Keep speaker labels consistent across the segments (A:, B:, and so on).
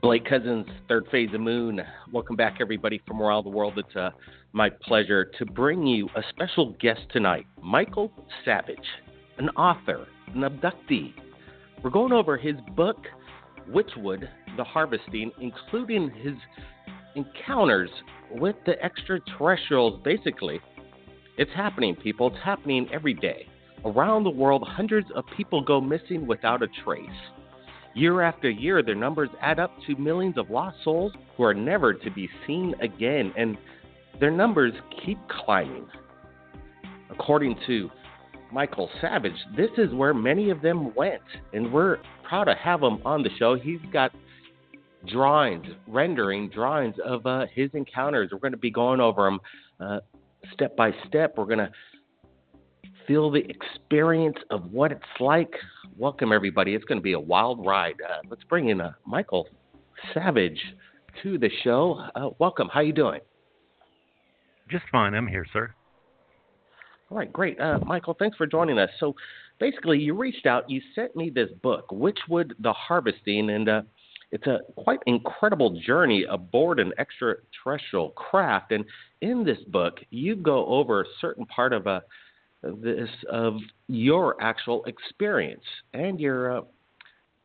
A: Blake Cousins, Third Phase of Moon. Welcome back, everybody, from around the world. It's my pleasure to bring you a special guest tonight, Michael Savage, an author, an abductee. We're going over his book, Witchwood, The Harvesting, including his encounters with the extraterrestrials. Basically, it's happening, people. It's happening every day. Around the world, hundreds of people go missing without a trace. Year after year, their numbers add up to millions of lost souls who are never to be seen again, and their numbers keep climbing. According to Michael Savage, this is where many of them went, and we're proud to have him on the show. He's got rendering drawings of his encounters. We're going to be going over them step by step. We're going to feel the experience of what it's like. Welcome, everybody. It's going to be a wild ride. Let's bring in Michael Savage to the show. Welcome. How you doing?
B: Just fine. I'm here, sir.
A: All right, great. Michael, thanks for joining us. So basically, you reached out. You sent me this book, Witchwood, The Harvesting, and it's a quite incredible journey aboard an extraterrestrial craft. And in this book, you go over a certain part of your actual experience and your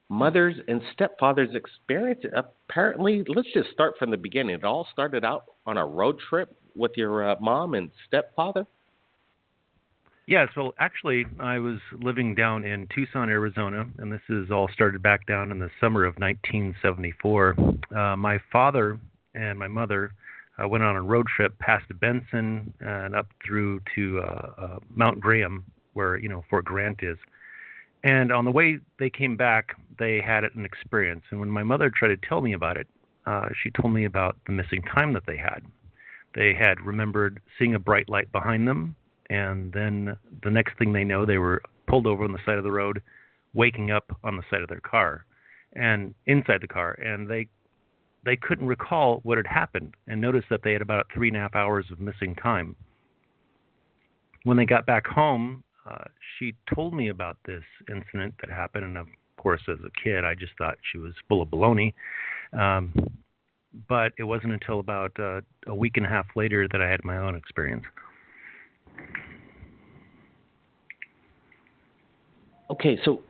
A: mother's and stepfather's experience. Apparently, let's just start from the beginning. It all started out on a road trip with your mom and stepfather?
B: Yeah, so actually, I was living down in Tucson, Arizona, and this is all started back down in the summer of 1974. My father and my mother went on a road trip past Benson and up through to Mount Graham, where Fort Grant is. And on the way they came back, they had an experience. And when my mother tried to tell me about it, she told me about the missing time that they had. They had remembered seeing a bright light behind them, and then the next thing they know, they were pulled over on the side of the road, waking up on the side of their car, and inside the car, and they couldn't recall what had happened and noticed that they had about 3.5 hours of missing time. When they got back home, she told me about this incident that happened, and of course, as a kid, I just thought she was full of baloney. But it wasn't until about a week and a half later that I had my own experience.
A: Okay, so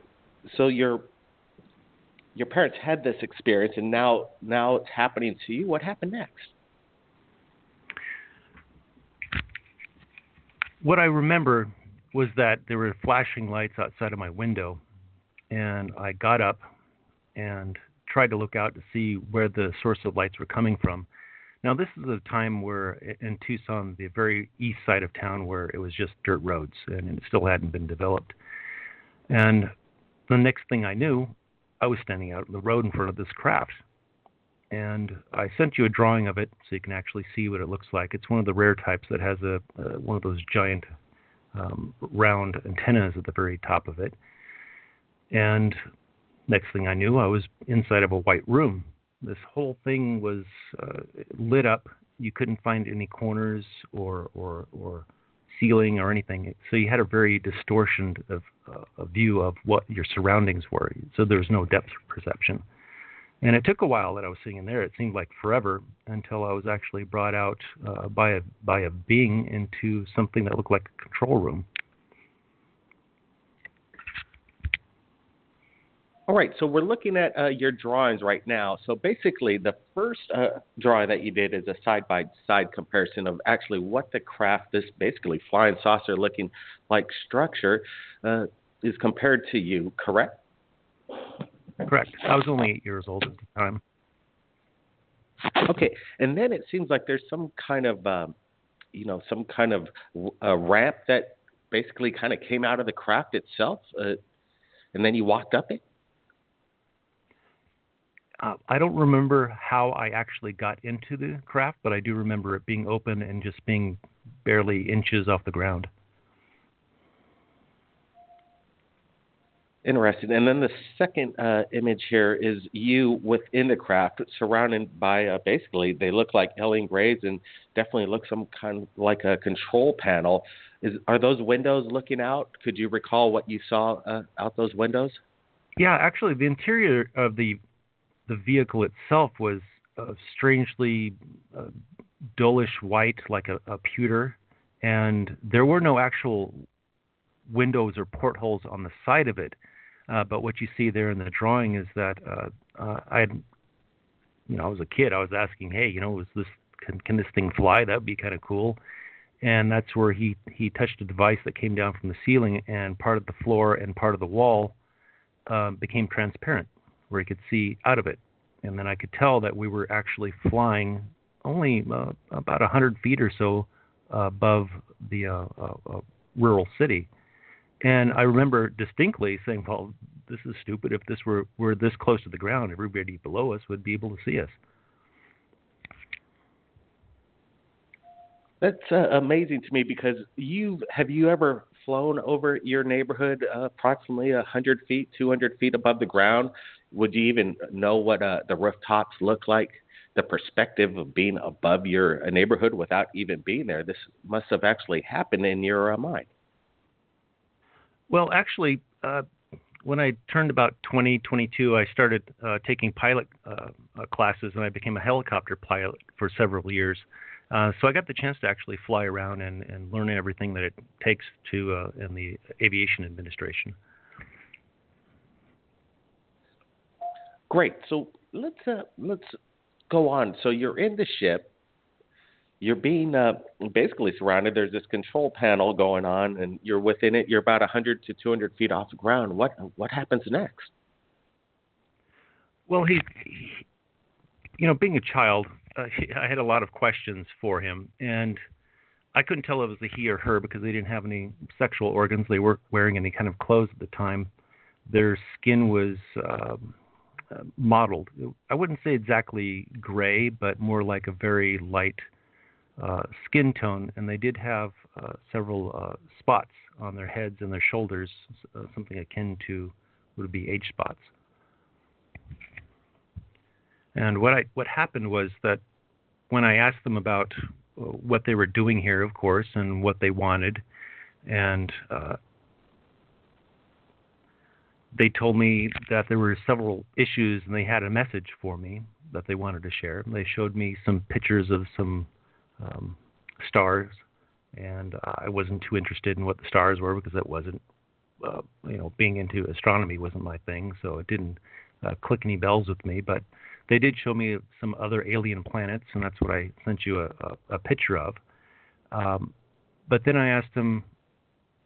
A: your parents had this experience, and now it's happening to you. What happened next?
B: What I remember was that there were flashing lights outside of my window, and I got up and tried to look out to see where the source of lights were coming from. Now, this is a time where in Tucson, the very east side of town, where it was just dirt roads, and it still hadn't been developed. And the next thing I knew, I was standing out on the road in front of this craft. And I sent you a drawing of it so you can actually see what it looks like. It's one of the rare types that has one of those giant round antennas at the very top of it. And next thing I knew, I was inside of a white room. This whole thing was lit up. You couldn't find any corners or ceiling or anything. So you had a very distortion of a view of what your surroundings were. So there was no depth perception. And it took a while that I was sitting in there. It seemed like forever until I was actually brought out by a being into something that looked like a control room.
A: All right, so we're looking at your drawings right now. So basically, the first drawing that you did is a side-by-side comparison of actually what the craft, this basically flying saucer-looking like structure, is compared to you, correct?
B: Correct. I was only 8 years old at the time.
A: Okay, and then it seems like there's some kind of, ramp that basically kind of came out of the craft itself, and then you walked up it?
B: I don't remember how I actually got into the craft, but I do remember it being open and just being barely inches off the ground.
A: Interesting. And then the second image here is you within the craft, surrounded by basically they look like alien grays and definitely look some kind of like a control panel. Are those windows looking out? Could you recall what you saw out those windows?
B: Yeah, actually, the interior of the the vehicle itself was strangely dullish white, like a pewter, and there were no actual windows or portholes on the side of it. But what you see there in the drawing is that I was a kid. I was asking, hey, is this can this thing fly? That would be kind of cool. And that's where he touched a device that came down from the ceiling, and part of the floor and part of the wall became transparent, where he could see out of it. And then I could tell that we were actually flying only about 100 feet or so above the rural city. And I remember distinctly saying, well, this is stupid. If this were this close to the ground, everybody below us would be able to see us.
A: That's amazing to me, because have you ever flown over your neighborhood approximately 100 feet, 200 feet above the ground? Would you even know what the rooftops look like, the perspective of being above your neighborhood without even being there? This must have actually happened in your mind.
B: Well, actually, when I turned about 22, I started taking pilot classes, and I became a helicopter pilot for several years. So I got the chance to actually fly around and learn everything that it takes to in the aviation administration.
A: Great. So let's go on. So you're in the ship. You're being basically surrounded. There's this control panel going on, and you're within it. You're about 100 to 200 feet off the ground. What happens next?
B: Well, he being a child, I had a lot of questions for him, and I couldn't tell if it was a he or her because they didn't have any sexual organs. They weren't wearing any kind of clothes at the time. Their skin was mottled. I wouldn't say exactly gray, but more like a very light skin tone, and they did have several spots on their heads and their shoulders, something akin to would be age spots. And what happened was that when I asked them about what they were doing here, of course, and what they wanted, and they told me that there were several issues, and they had a message for me that they wanted to share. They showed me some pictures of some stars, and I wasn't too interested in what the stars were because it wasn't, being into astronomy wasn't my thing, so it didn't click any bells with me. But they did show me some other alien planets, and that's what I sent you a picture of. But then I asked them,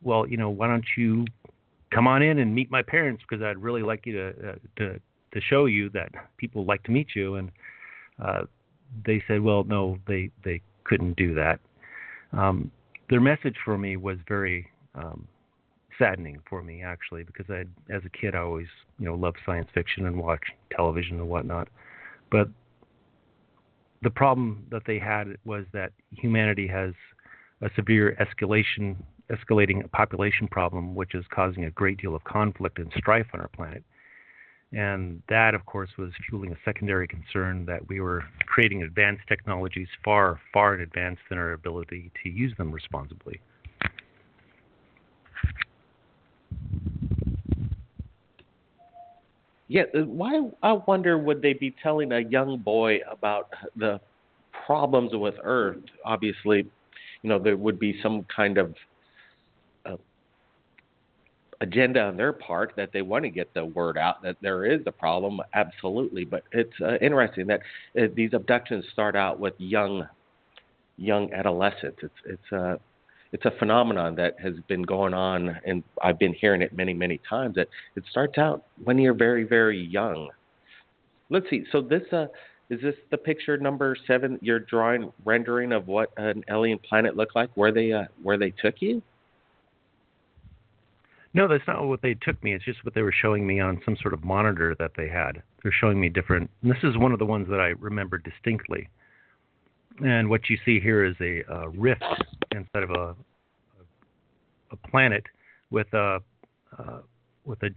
B: well, why don't you come on in and meet my parents, because I'd really like you to show you that people like to meet you. And they said, well, no, they couldn't do that. Their message for me was very saddening for me, actually, because as a kid, I always, loved science fiction and watched television and whatnot. But the problem that they had was that humanity has a severe escalating population problem, which is causing a great deal of conflict and strife on our planet. And that, of course, was fueling a secondary concern that we were creating advanced technologies far, far in advance than our ability to use them responsibly.
A: Yeah, why, I wonder, would they be telling a young boy about the problems with Earth? Obviously, there would be some kind of agenda on their part that they want to get the word out that there is a problem, absolutely. But it's interesting that these abductions start out with young adolescents. It's a phenomenon that has been going on, and I've been hearing it many, many times, that it starts out when you're very, very young. Let's see. So this is this the picture number 7? Your rendering of what an alien planet looked like, where they took you?
B: No, that's not what they took me. It's just what they were showing me on some sort of monitor that they had. They're showing me different. And this is one of the ones that I remember distinctly. And what you see here is a rift instead of a planet with a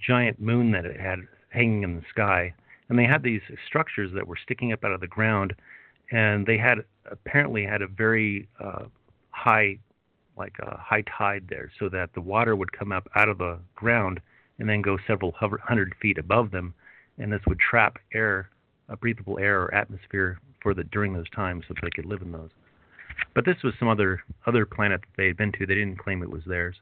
B: giant moon that it had hanging in the sky. And they had these structures that were sticking up out of the ground, and they apparently had a very high tide there, so that the water would come up out of the ground and then go several hundred feet above them, and this would trap air a breathable air or atmosphere during those times, so that they could live in those. But this was some other planet that they had been to. They didn't claim it was theirs.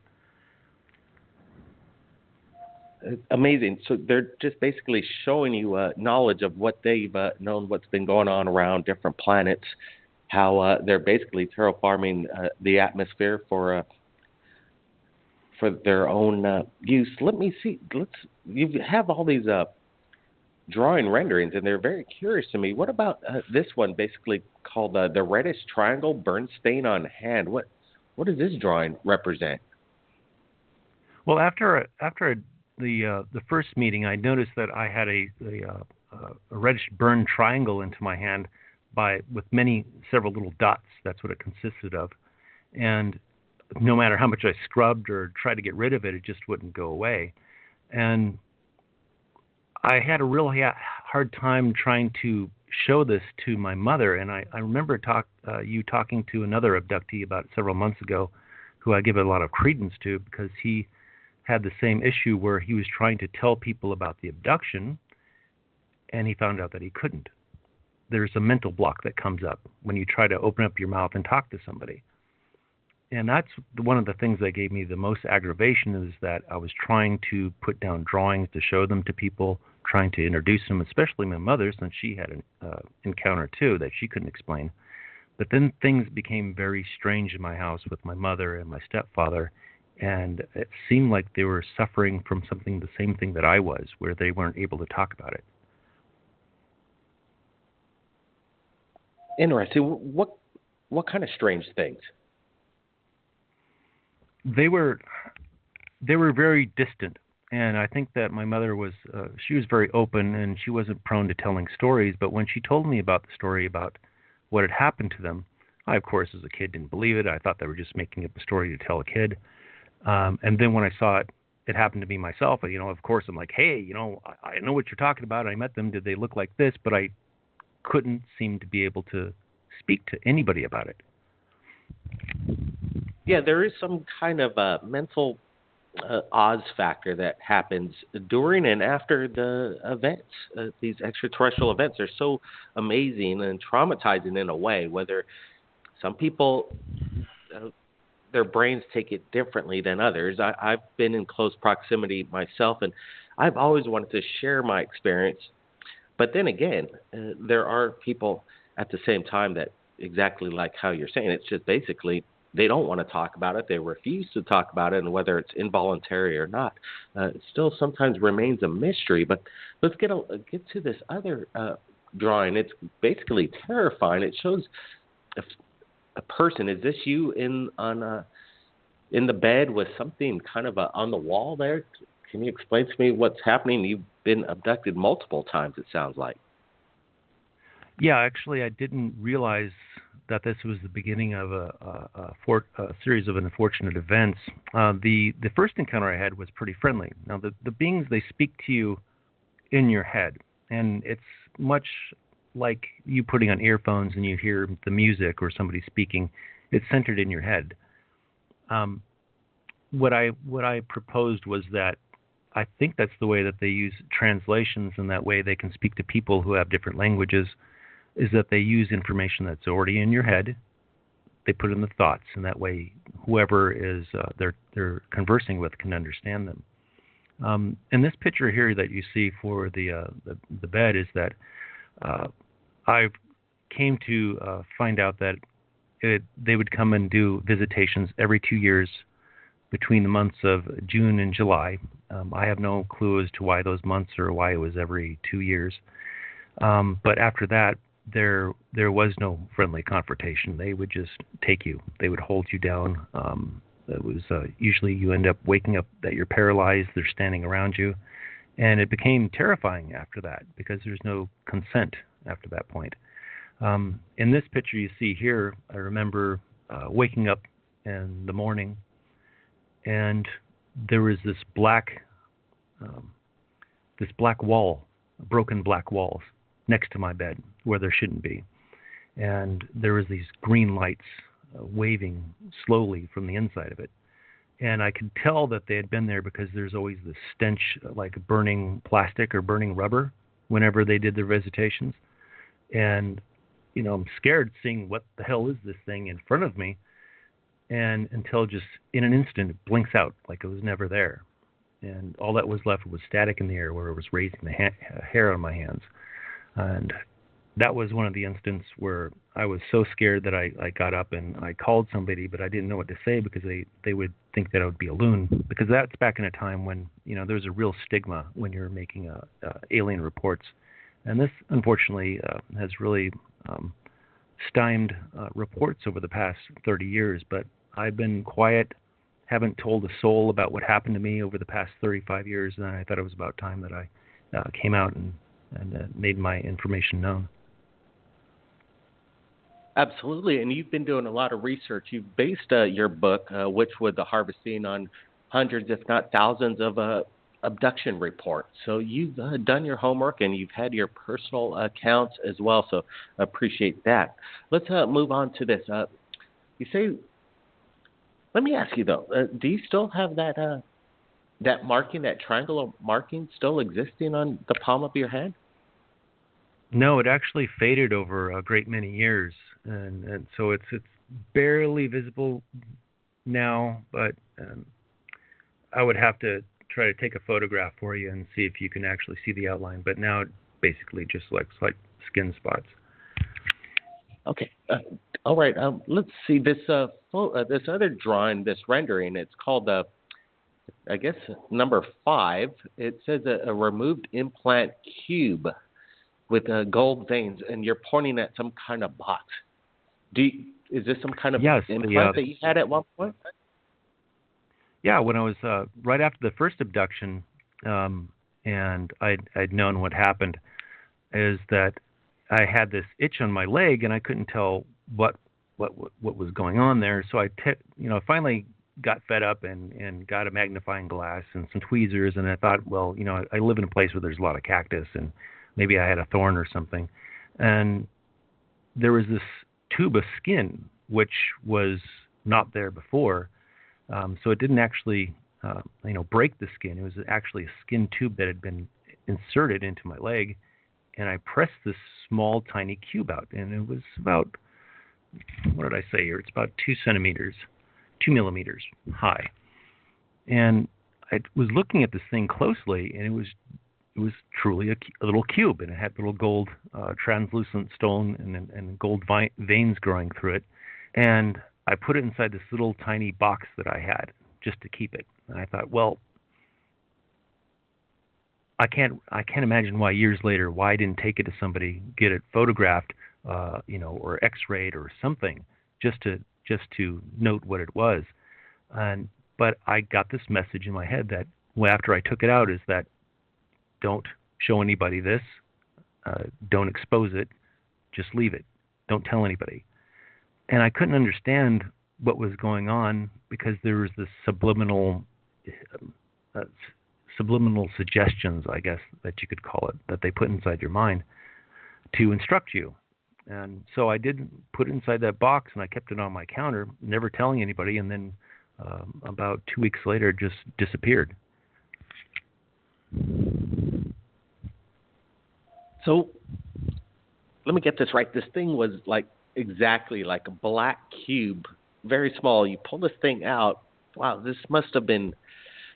A: Amazing. So they're just basically showing you knowledge of what they've known, what's been going on around different planets, how they're basically terraforming the atmosphere for their own use. Let me see. You have all these drawing renderings, and they're very curious to me. What about this one, basically called the reddish triangle burn stain on hand? What does this drawing represent?
B: Well, after the first meeting, I noticed that I had a reddish burn triangle into my hand with several little dots. That's what it consisted of. And no matter how much I scrubbed or tried to get rid of it, it just wouldn't go away. And I had a really hard time trying to show this to my mother. And I remember you talking to another abductee about several months ago, who I give a lot of credence to, because he had the same issue where he was trying to tell people about the abduction, and he found out that he couldn't. There's a mental block that comes up when you try to open up your mouth and talk to somebody. And that's one of the things that gave me the most aggravation, is that I was trying to put down drawings to show them to people, trying to introduce them, especially my mother, since she had an encounter too that she couldn't explain. But then things became very strange in my house with my mother and my stepfather, and it seemed like they were suffering from the same thing that I was, where they weren't able to talk about it.
A: Interesting. What kind of strange things?
B: They were very distant, and I think that my mother was she was very open, and she wasn't prone to telling stories. But when she told me about the story about what had happened to them, I, of course, as a kid, didn't believe it. I thought they were just making up a story to tell a kid. And then when I saw it happened to me myself. Of course, I'm like, hey, I know what you're talking about. I met them. Did they look like this? But I couldn't seem to be able to speak to anybody about it.
A: Yeah, there is some kind of mental Oz factor that happens during and after the events. These extraterrestrial events are so amazing and traumatizing in a way, whether some people, their brains take it differently than others. I've been in close proximity myself, and I've always wanted to share my experience. But then again, there are people at the same time that, exactly like how you're saying, it's just basically they don't want to talk about it. They refuse to talk about it, and whether it's involuntary or not, it still sometimes remains a mystery. But let's get to this other drawing. It's basically terrifying. It shows a person. Is this you in the bed with something kind of on the wall there? Can you explain to me what's happening? You've been abducted multiple times, it sounds like.
B: Yeah, actually, I didn't realize that this was the beginning of a series of unfortunate events. The first encounter I had was pretty friendly. Now, the beings, they speak to you in your head, and it's much like you putting on earphones and you hear the music or somebody speaking. It's centered in your head. What I proposed was that I think that's the way that they use translations, and that way they can speak to people who have different languages, is that they use information that's already in your head. They put in the thoughts, and that way whoever is they're conversing with can understand them. In this picture here that you see for the bed is that I came to find out that they would come and do visitations every 2 years between the months of June and July. I have no clue as to why those months or why it was every 2 years. But after that, there was no friendly confrontation. They would just take you. They would hold you down. It was usually you end up waking up that you're paralyzed. They're standing around you. And it became terrifying after that because there's no consent after that point. In this picture you see here, I remember waking up in the morning, and there was this black wall, broken black walls next to my bed where there shouldn't be. And there was these green lights waving slowly from the inside of it. And I could tell that they had been there because there's always this stench like burning plastic or burning rubber whenever they did their visitations. And, I'm scared seeing what the hell is this thing in front of me. And until just in an instant, it blinks out like it was never there. And all that was left was static in the air where it was raising the hair on my hands. And that was one of the instances where I was so scared that I got up and I called somebody, but I didn't know what to say because they would think that I would be a loon. Because that's back in a time when, there's a real stigma when you're making alien reports. And this, unfortunately, has really stymied reports over the past 30 years. But I've been quiet, haven't told a soul about what happened to me over the past 35 years, and I thought it was about time that I came out and made my information known.
A: Absolutely, and you've been doing a lot of research. You've based your book, Witchwood, the Harvesting, on hundreds, if not thousands, of abduction reports. So you've done your homework, and you've had your personal accounts as well, so appreciate that. Let's move on to this. You say, let me ask you, though, do you still have that marking, that triangular marking still existing on the palm of your hand?
B: No, it actually faded over a great many years, and so it's barely visible now. But I would have to try to take a photograph for you and see if you can actually see the outline. But now it basically just looks like skin spots.
A: Okay. All right. Let's see this this other drawing, this rendering. It's called I guess number 5. It says a removed implant cube with gold veins, and you're pointing at some kind of box. Is this some kind of implant that you had at one point?
B: Yeah, when I was right after the first abduction, and I'd known what happened, is that I had this itch on my leg, and I couldn't tell what was going on there. So I finally got fed up and got a magnifying glass and some tweezers, and I thought, well, I live in a place where there's a lot of cactus, and maybe I had a thorn or something. And there was this tube of skin, which was not there before. So it didn't actually, break the skin. It was actually a skin tube that had been inserted into my leg. And I pressed this small, tiny cube out. And it was about, what did I say here? It's about 2 millimeters high. And I was looking at this thing closely, and it was truly a little cube, and it had little gold translucent stone and gold veins growing through it. And I put it inside this little tiny box that I had just to keep it. And I thought, well, I can't imagine why years later why I didn't take it to somebody, get it photographed, or X-rayed or something, just to note what it was. But I got this message in my head that after I took it out is that don't show anybody this, don't expose it, just leave it, don't tell anybody. And I couldn't understand what was going on because there was this subliminal suggestions, I guess that you could call it, that they put inside your mind to instruct you. And so I did put it inside that box, and I kept it on my counter, never telling anybody, and then about 2 weeks later it just disappeared.
A: So let me get this right. This thing was exactly like a black cube, very small. You pull this thing out. Wow, this must have been.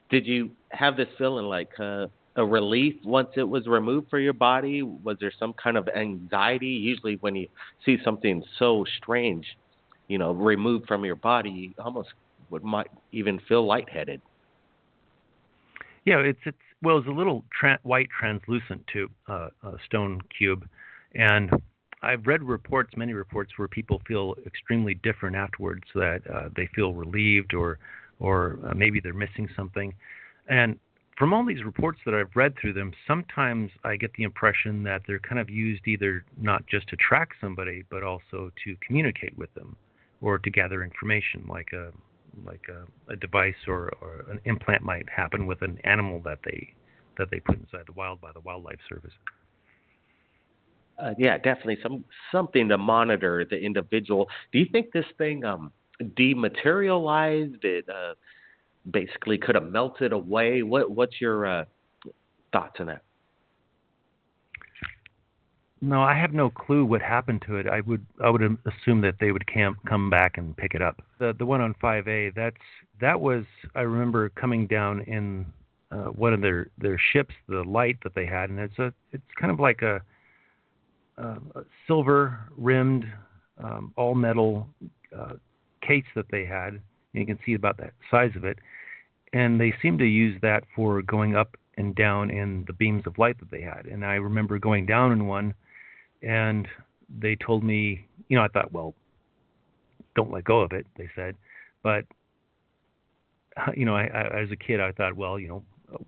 A: Did you have this feeling like a relief once it was removed from your body? Was there some kind of anxiety? Usually when you see something so strange, removed from your body, you almost might even feel lightheaded.
B: Yeah, it was a little white translucent tube, stone cube, and I've read many reports where people feel extremely different afterwards, that they feel relieved or maybe they're missing something. And from all these reports that I've read through them, sometimes I get the impression that they're kind of used either not just to track somebody, but also to communicate with them or to gather information, like a device or an implant might happen with an animal that they put inside the wild by the Wildlife Service.
A: Yeah, definitely something to monitor the individual. Do you think this thing dematerialized? It basically could have melted away. What's your thoughts on that?
B: No, I have no clue what happened to it. I would assume that they would come back and pick it up. The one on 5A, that was, I remember coming down in one of their ships, the light that they had, and it's kind of like a silver rimmed all metal case that they had. You can see about that size of it, and they seemed to use that for going up and down in the beams of light that they had. And I remember going down in one, and they told me, I thought, well, don't let go of it, they said. But, as a kid, I thought, well, I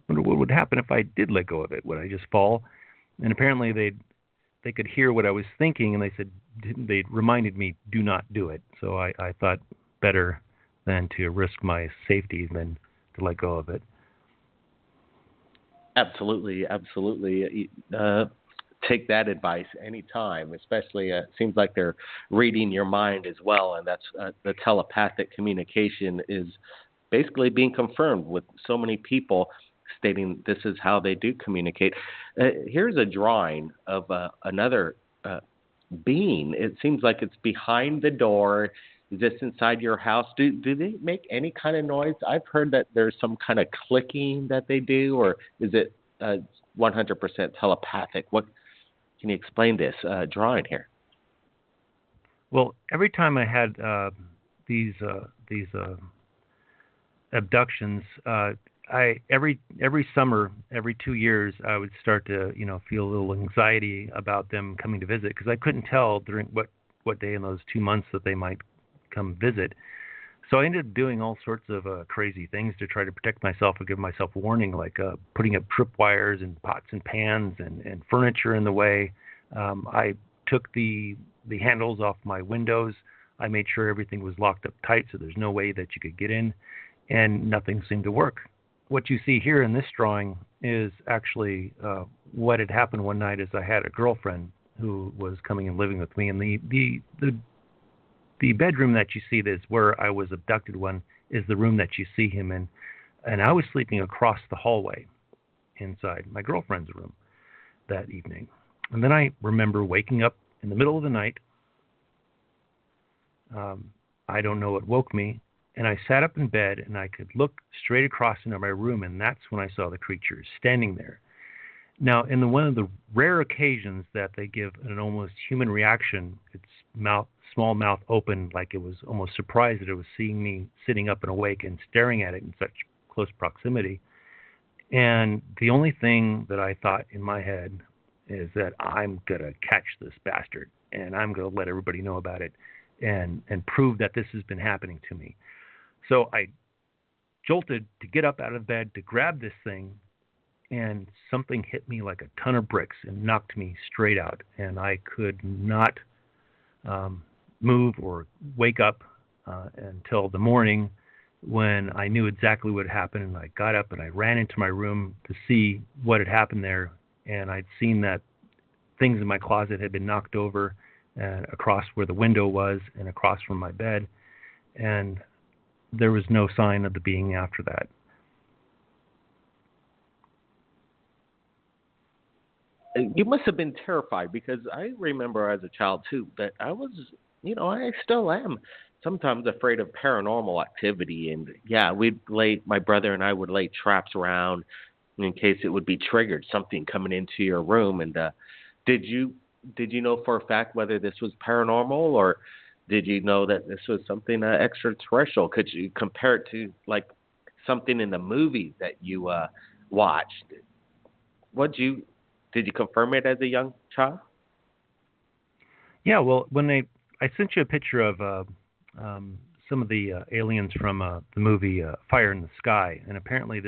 B: wonder what would happen if I did let go of it. Would I just fall? And apparently they could hear what I was thinking, and they reminded me, do not do it. So I thought better than to risk my safety than to let go of it.
A: Absolutely, absolutely. Take that advice anytime, especially it seems like they're reading your mind as well, and that's the telepathic communication is basically being confirmed with so many people stating this is how they do communicate. Here's a drawing of another being. It seems like it's behind the door. Is this inside your house? Do they make any kind of noise? I've heard that there's some kind of clicking that they do, or is it 100% telepathic? What can you explain this drawing here?
B: Well, every time I had these abductions, every summer, every 2 years, I would start to feel a little anxiety about them coming to visit, because I couldn't tell during what day in those 2 months that they might come visit. So I ended up doing all sorts of crazy things to try to protect myself and give myself warning, like putting up tripwires and pots and pans and furniture in the way. I took the handles off my windows. I made sure everything was locked up tight so there's no way that you could get in, and nothing seemed to work. What you see here in this drawing is actually what had happened one night. Is I had a girlfriend who was coming and living with me, and the bedroom that you see is where I was abducted is the room that you see him in. And I was sleeping across the hallway inside my girlfriend's room that evening. And then I remember waking up in the middle of the night. I don't know what woke me. And I sat up in bed, and I could look straight across into my room, and that's when I saw the creature standing there. Now, in one of the rare occasions that they give an almost human reaction, its small mouth open, like it was almost surprised that it was seeing me sitting up and awake and staring at it in such close proximity. And the only thing that I thought in my head is that I'm going to catch this bastard, and I'm going to let everybody know about it and prove that this has been happening to me. So I jolted to get up out of bed to grab this thing, and something hit me like a ton of bricks and knocked me straight out. And I could not move or wake up until the morning, when I knew exactly what happened. And I got up and I ran into my room to see what had happened there. And I'd seen that things in my closet had been knocked over across where the window was and across from my bed. And there was no sign of the being after that.
A: You must have been terrified, because I remember as a child too that I was, I still am sometimes afraid of paranormal activity. And yeah, my brother and I would lay traps around in case it would be triggered, something coming into your room. And did you know for a fact whether this was paranormal, or did you know that this was something extraterrestrial? Could you compare it to like something in the movie that you watched? Did you confirm it as a young child?
B: Yeah, well, I sent you a picture of some of the aliens from the movie Fire in the Sky, and apparently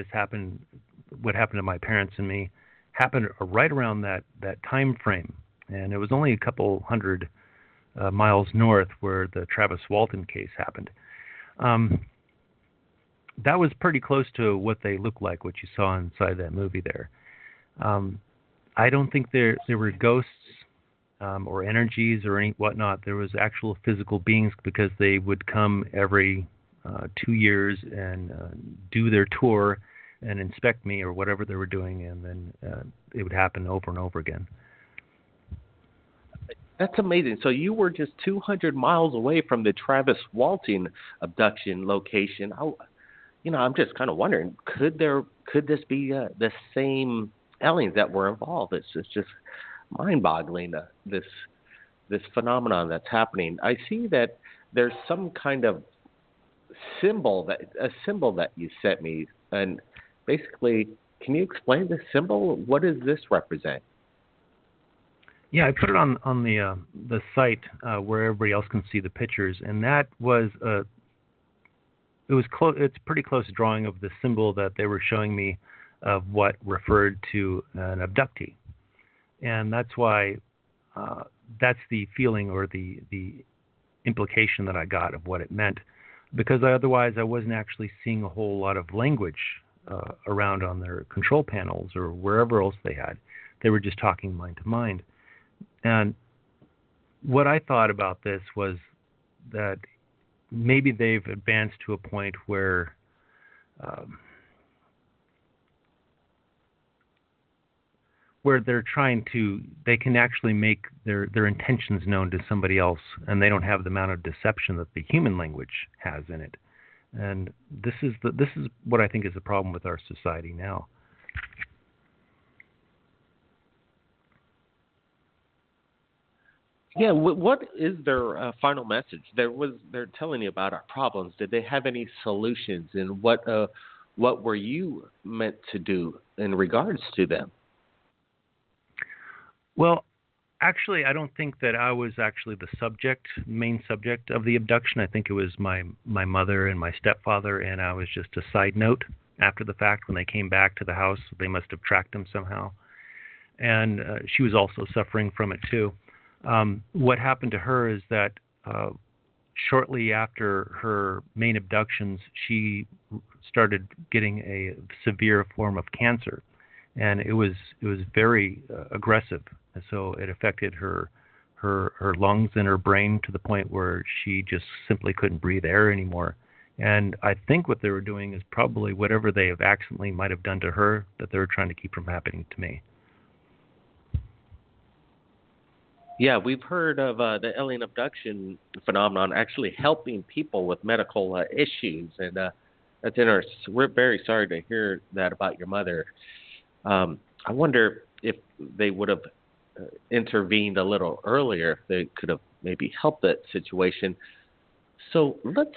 B: what happened to my parents and me happened right around that time frame, and it was only a couple hundred miles north where the Travis Walton case happened. That was pretty close to what they looked like, what you saw inside that movie there. I don't think there were ghosts or energies or any whatnot. There was actual physical beings, because they would come every 2 years and do their tour and inspect me or whatever they were doing, and then it would happen over and over again.
A: That's amazing. So you were just 200 miles away from the Travis Walton abduction location. I'm just kind of wondering, could this be the same aliens that were involved? It's just mind-boggling, this phenomenon that's happening. I see that there's some kind of symbol that you sent me, and basically, can you explain the symbol? What does this represent?
B: Yeah, I put it on the site where everybody else can see the pictures, and that was it's a pretty close drawing of the symbol that they were showing me of what referred to an abductee, and that's why that's the feeling or the implication that I got of what it meant, because otherwise I wasn't actually seeing a whole lot of language around on their control panels or wherever else they had. They were just talking mind to mind. And what I thought about this was that maybe they've advanced to a point where they can actually make their intentions known to somebody else, and they don't have the amount of deception that the human language has in it. And this is what I think is the problem with our society now.
A: Yeah, what is their final message? They're telling you about our problems. Did they have any solutions, and what were you meant to do in regards to them?
B: Well, actually, I don't think that I was actually the main subject of the abduction. I think it was my mother and my stepfather, and I was just a side note after the fact. When they came back to the house, they must have tracked him somehow. And she was also suffering from it too. What happened to her is that shortly after her main abductions, she started getting a severe form of cancer, and it was very aggressive. And so it affected her lungs and her brain to the point where she just simply couldn't breathe air anymore. And I think what they were doing is probably whatever they have accidentally might have done to her, that they were trying to keep from happening to me.
A: Yeah, we've heard of the alien abduction phenomenon actually helping people with medical issues, and that's interesting. We're very sorry to hear that about your mother. I wonder if they would have intervened a little earlier. They could have maybe helped that situation. So let's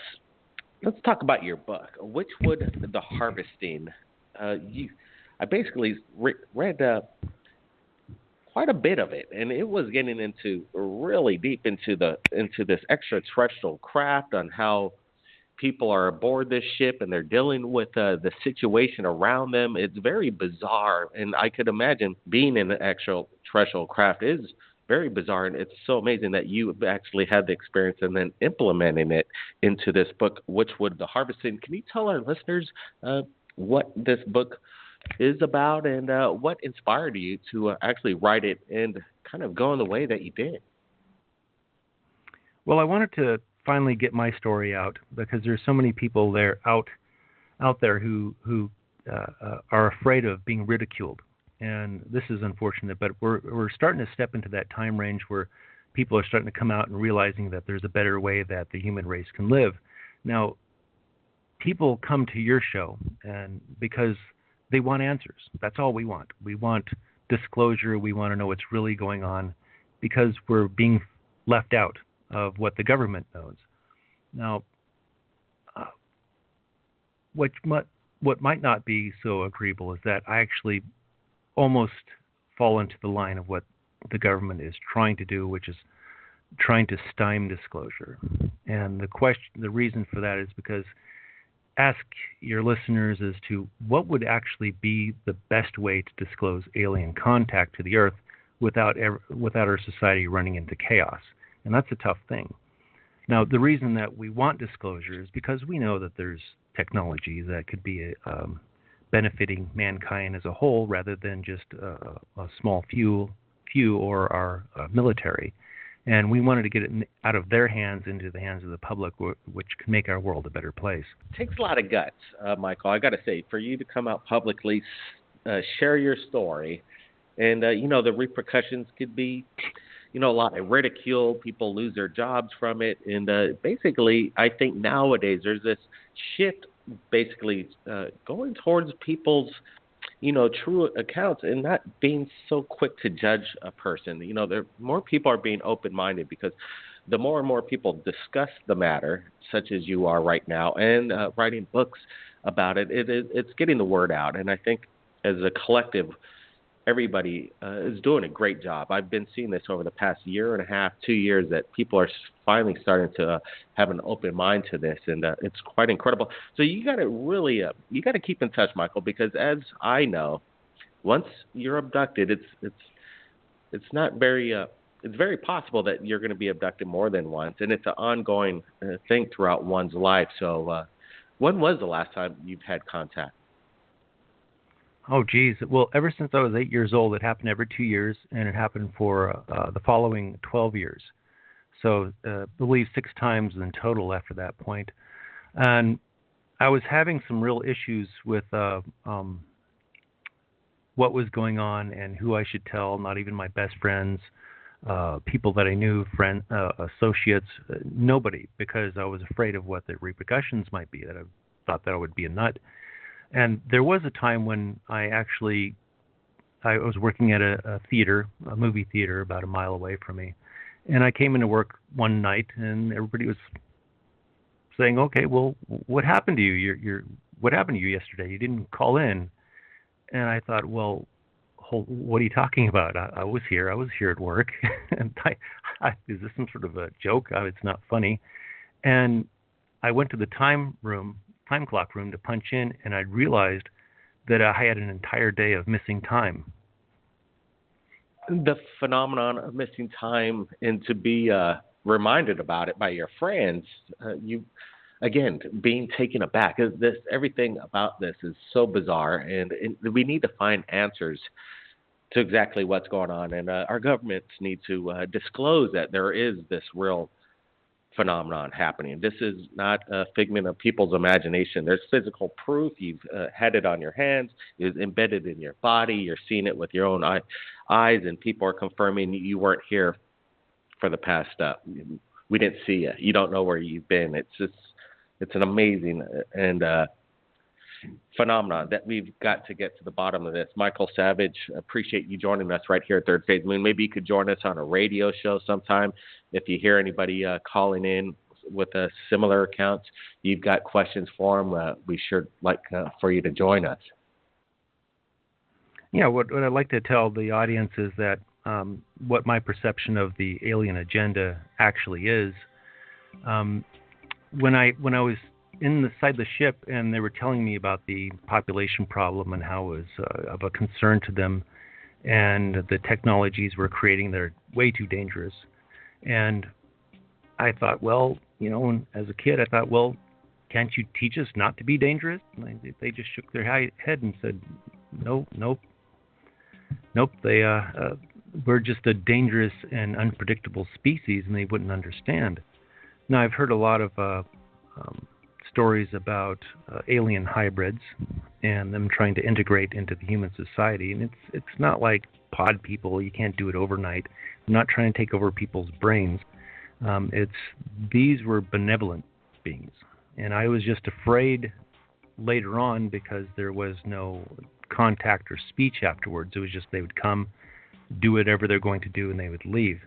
A: talk about your book, Witchwood: The Harvesting. I basically read quite a bit of it, and it was getting into really deep into this extraterrestrial craft, on how people are aboard this ship and they're dealing with the situation around them. It's very bizarre, and I could imagine being in an extraterrestrial craft is very bizarre, and it's so amazing that you actually had the experience and then implementing it into this book, Witchwood: The Harvesting. Can you tell our listeners what this book is about, and what inspired you to actually write it and kind of go in the way that you did?
B: Well, I wanted to finally get my story out, because there's so many people out there who are afraid of being ridiculed, and this is unfortunate. But we're starting to step into that time range where people are starting to come out and realizing that there's a better way that the human race can live. Now, people come to your show and because they want answers. That's all we want. We want disclosure. We want to know what's really going on, because we're being left out of what the government knows. Now, what might not be so agreeable is that I actually almost fall into the line of what the government is trying to do, which is trying to stymie disclosure. And the reason for that is because ask your listeners as to what would actually be the best way to disclose alien contact to the Earth without our society running into chaos. And that's a tough thing. Now, the reason that we want disclosure is because we know that there's technology that could be benefiting mankind as a whole, rather than just a small few or our military. And we wanted to get it out of their hands into the hands of the public, which can make our world a better place.
A: It takes a lot of guts, Michael. I got to say, for you to come out publicly, share your story, and the repercussions could be a lot of ridicule. People lose their jobs from it, and basically, I think nowadays there's this shift, basically going towards people's true accounts and not being so quick to judge a person. More people are being open-minded because the more and more people discuss the matter, such as you are right now, and writing books about it, it's getting the word out. And I think as a collective, everybody is doing a great job. I've been seeing this over the past year and a half, 2 years, that people are finally starting to have an open mind to this, and it's quite incredible. So you got to really, you got to keep in touch, Michael, because as I know, once you're abducted, it's not very, it's very possible that you're going to be abducted more than once, and it's an ongoing thing throughout one's life. So when was the last time you've had contact?
B: Oh, geez. Well, ever since I was 8 years old, it happened every 2 years, and it happened for the following 12 years. So I believe 6 times in total after that point. And I was having some real issues with what was going on and who I should tell, not even my best friends, people that I knew, associates, nobody, because I was afraid of what the repercussions might be, that I thought that I would be a nut. And there was a time when I was working at a theater, a movie theater about a mile away from me. And I came into work one night and everybody was saying, okay, well, what happened to you? What happened to you yesterday? You didn't call in. And I thought, well, what are you talking about? I was here at work. And is this some sort of a joke? It's not funny. And I went to the time clock room to punch in, and I realized that I had an entire day of missing time.
A: The phenomenon of missing time, and to be reminded about it by your friends, you again being taken aback. Everything about this is so bizarre, and we need to find answers to exactly what's going on, and our governments need to disclose that there is this real phenomenon happening. This is not a figment of people's imagination. There's physical proof. You've had it on your hands. It's embedded in your body. You're seeing it with your own eyes, and people are confirming you weren't here for the past. We didn't see you. You don't know where you've been. It's an amazing and phenomenon that we've got to get to the bottom of this. Michael Savage, appreciate you joining us right here at Third Phase Moon. Maybe you could join us on a radio show sometime. If you hear anybody calling in with similar accounts, you've got questions for them, we sure like for you to join us.
B: Yeah, what I'd like to tell the audience is that what my perception of the alien agenda actually is. When I was inside the ship and they were telling me about the population problem and how it was of a concern to them, and the technologies we're creating that are way too dangerous. And I thought, well, as a kid, I thought, well, can't you teach us not to be dangerous? And they just shook their head and said, nope. We're just a dangerous and unpredictable species, and they wouldn't understand. Now, I've heard a lot of stories about alien hybrids and them trying to integrate into the human society, and it's not like pod people. You can't do it overnight. I'm not trying to take over people's brains. These were benevolent beings, and I was just afraid later on because there was no contact or speech afterwards. It was just they would come, do whatever they're going to do, and they would leave.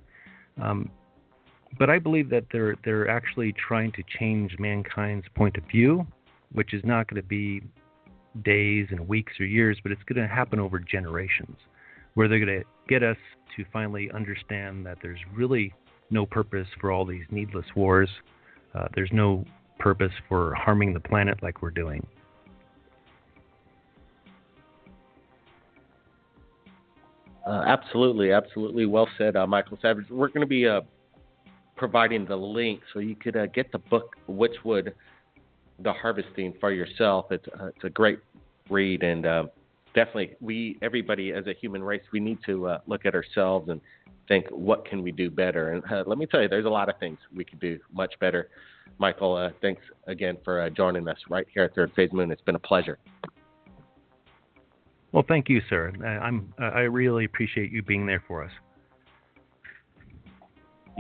B: But I believe that they're actually trying to change mankind's point of view, which is not going to be days and weeks or years, but it's going to happen over generations, where they're going to get us to finally understand that there's really no purpose for all these needless wars. There's no purpose for harming the planet like we're doing.
A: Absolutely. Well said, Michael Savage. We're going to be providing the link so you could get the book Witchwood, The Harvesting for yourself. It's a great read, and definitely everybody as a human race, we need to look at ourselves and think, what can we do better? And let me tell you, there's a lot of things we could do much better. Michael, thanks again for joining us right here at Third Phase Moon. It's been a pleasure.
B: Well, thank you, sir. I really appreciate you being there for us.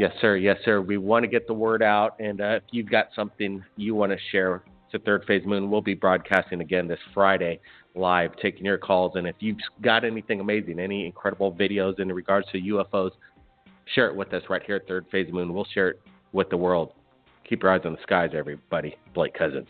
A: Yes, sir. Yes, sir. We want to get the word out, and if you've got something you want to share to Third Phase Moon, we'll be broadcasting again this Friday live, taking your calls. And if you've got anything amazing, any incredible videos in regards to UFOs, share it with us right here at Third Phase Moon. We'll share it with the world. Keep your eyes on the skies, everybody. Blake Cousins.